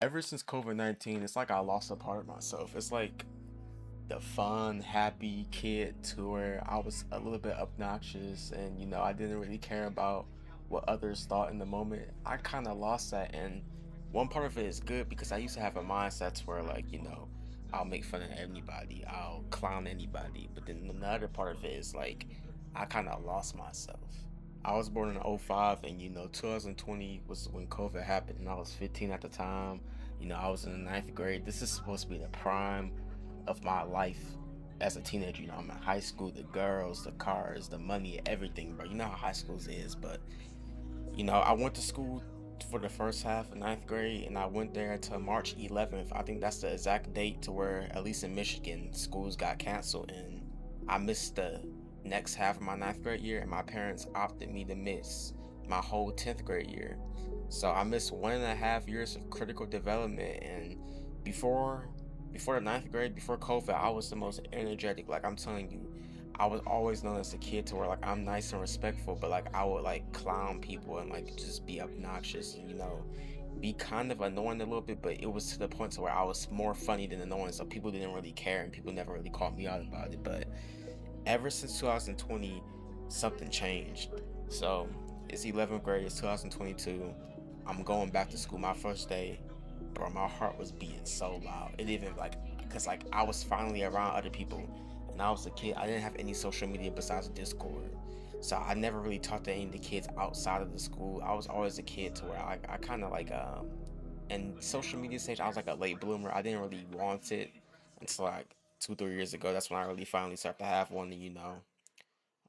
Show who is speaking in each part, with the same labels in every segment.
Speaker 1: Ever since COVID-19, it's like I lost a part of myself. It's like the fun, happy kid to where I was a little bit obnoxious and I didn't really care about what others thought in the moment. I kind of lost that, and one part of it is good because I used to have a mindset to where I'll make fun of anybody, I'll clown anybody, but then another part of it is like I kind of lost myself. I was born in '05, and 2020 was when COVID happened, and I was 15 at the time. I was in the ninth grade. This is supposed to be the prime of my life as a teenager. I'm in high school, the girls, the cars, the money, everything, bro. You know how high school is, but I went to school for the first half of ninth grade, and I went there until March 11th. I think that's the exact date to where, at least in Michigan, schools got canceled, and I missed the next half of my ninth grade year, and my parents opted me to miss my whole 10th grade year. So I missed 1.5 years of critical development, and before before the ninth grade, before COVID, I was the most energetic. Like, I'm telling you, I was always known as a kid to where like I'm nice and respectful, but like I would like clown people and like just be obnoxious and be kind of annoying a little bit, but it was to the point to where I was more funny than annoying, so people didn't really care and people never really called me out about it. But ever since 2020, something changed. So it's 11th grade, it's 2022. I'm going back to school. My first day, bro, my heart was beating so loud. It even like, cause like I was finally around other people. And I was a kid. I didn't have any social media besides Discord. So I never really talked to any of the kids outside of the school. I was always a kid to where I kind of like in social media stage, I was like a late bloomer. I didn't really want it until like 2, 3 years ago. That's when I really finally started to have one. And I'm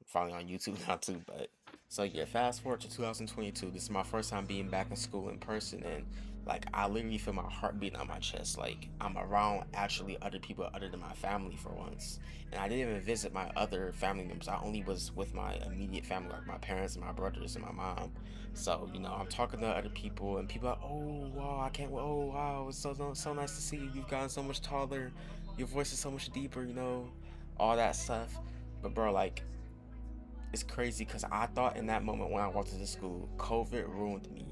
Speaker 1: finally on YouTube now too. But so yeah, fast forward to 2022. This is my first time being back in school in person, and like I literally feel my heart beating on my chest. Like I'm around actually other people other than my family for once. And I didn't even visit my other family members. I only was with my immediate family, like my parents and my brothers and my mom. So I'm talking to other people, and people are like, oh wow, I can't. Oh wow, it's so nice to see you. You've gotten so much taller. Your voice is so much deeper. All that stuff. But bro, like it's crazy because I thought in that moment when I walked into school, COVID ruined me.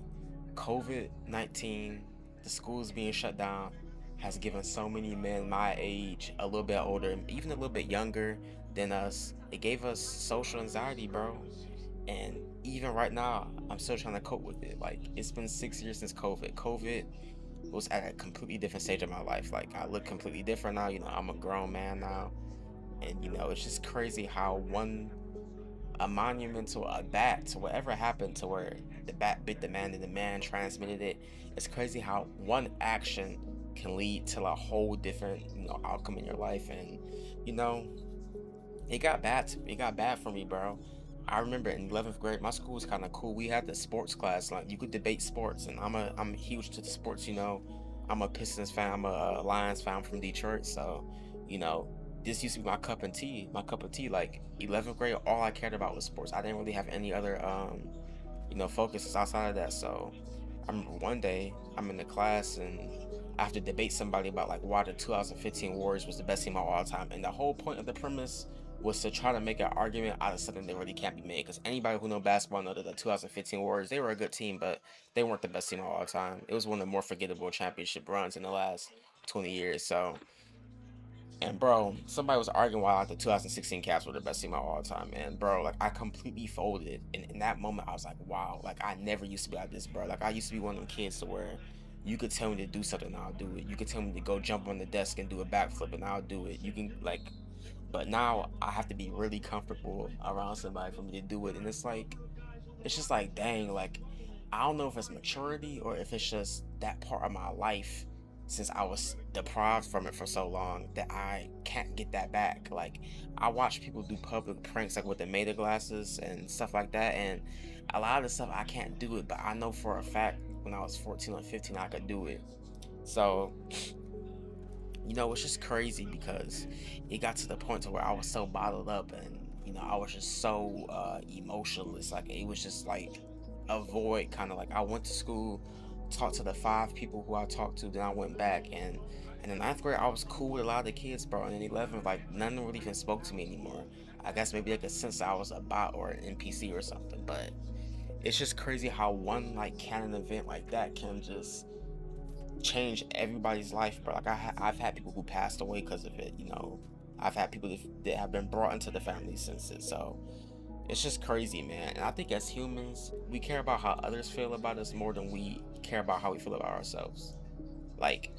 Speaker 1: COVID-19, the schools being shut down, has given so many men my age, a little bit older, even a little bit younger than us. It gave us social anxiety, bro. And even right now, I'm still trying to cope with it. Like, it's been 6 years since COVID. COVID was at a completely different stage of my life. Like, I look completely different now. I'm a grown man now. And, it's just crazy how a monument to a bat to whatever happened to where the bat bit the man and the man transmitted it. It's crazy how one action can lead to a whole different outcome in your life. And you know it got bad for me, bro. I remember in 11th grade, my school was kind of cool. We had the sports class, like you could debate sports, and I'm huge to the sports. I'm a Pistons fan, I'm a Lions fan from Detroit, so you know this used to be my cup of tea. My cup of tea, like 11th grade, all I cared about was sports. I didn't really have any other focuses outside of that. So I remember one day I'm in the class and I have to debate somebody about like why the 2015 Warriors was the best team of all time. And the whole point of the premise was to try to make an argument out of something that really can't be made. Because anybody who know basketball know that the 2015 Warriors, they were a good team, but they weren't the best team of all time. It was one of the more forgettable championship runs in the last 20 years. So, and bro, somebody was arguing why like the 2016 Cavs were the best team of all time, man. Bro, like I completely folded. And in that moment, I was like, wow, like I never used to be like this, bro. Like I used to be one of them kids to where you could tell me to do something, I'll do it. You could tell me to go jump on the desk and do a backflip, and I'll do it. You can like, but now I have to be really comfortable around somebody for me to do it. And it's just like, dang, like I don't know if it's maturity or if it's just that part of my life since I was deprived from it for so long that I can't get that back. Like I watch people do public pranks like with the Meta glasses and stuff like that, and a lot of the stuff I can't do it, but I know for a fact when I was 14 or 15 I could do it. So it's just crazy because it got to the point to where I was so bottled up, and I was just so emotionless. Like it was just like a void, kind of like I went to school, talked to the five people who I talked to, then I went back, and in the ninth grade I was cool with a lot of the kids, bro. And in 11th, like none of them really even spoke to me anymore. I guess maybe they could sense I was a bot or an NPC or something, but it's just crazy how one like canon event like that can just changed everybody's life, bro. Like I've had people who passed away because of it. You know, I've had people that have been brought into the family since it. So it's just crazy, man. And I think as humans, we care about how others feel about us more than we care about how we feel about ourselves. Like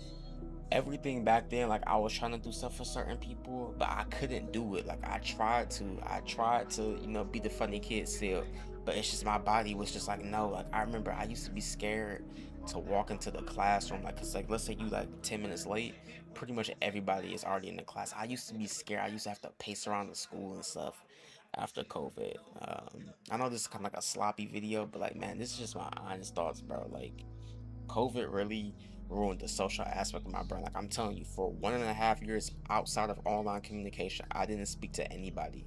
Speaker 1: everything back then, like I was trying to do stuff for certain people, but I couldn't do it. Like I tried to, you know, be the funny kid still, but it's just my body was just like, no. Like I remember I used to be scared to walk into the classroom, like, cause like let's say you like 10 minutes late, pretty much everybody is already in the class. I used to be scared. I used to have to pace around the school and stuff after COVID. I know this is kind of like a sloppy video, but like, man, this is just my honest thoughts, bro. Like COVID really ruined the social aspect of my brain. Like I'm telling you, for 1.5 years outside of online communication, I didn't speak to anybody.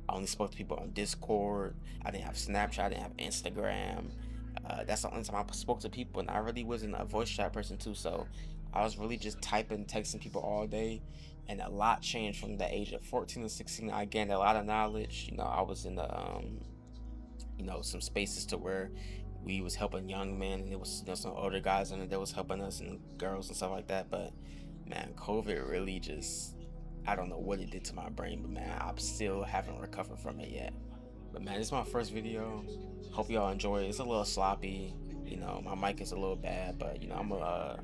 Speaker 1: I only spoke to people on Discord. I didn't have Snapchat. I didn't have Instagram. That's the only time I spoke to people, and I really wasn't a voice chat person too. So I was really just typing, texting people all day, and a lot changed from the age of 14 to 16. I gained a lot of knowledge. You know, I was in the you know, some spaces to where we was helping young men, and it was, you know, some older guys in it that was helping us and girls and stuff like that. But man, COVID really just, I don't know what it did to my brain, but man, I still haven't recovered from it yet. But man, this is my first video. Hope y'all enjoy it. It's a little sloppy, you know, my mic is a little bad, but you know, I'm gonna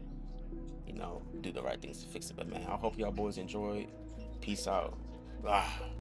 Speaker 1: you know, do the right things to fix it. But man, I hope y'all boys enjoyed. Peace out. Ah.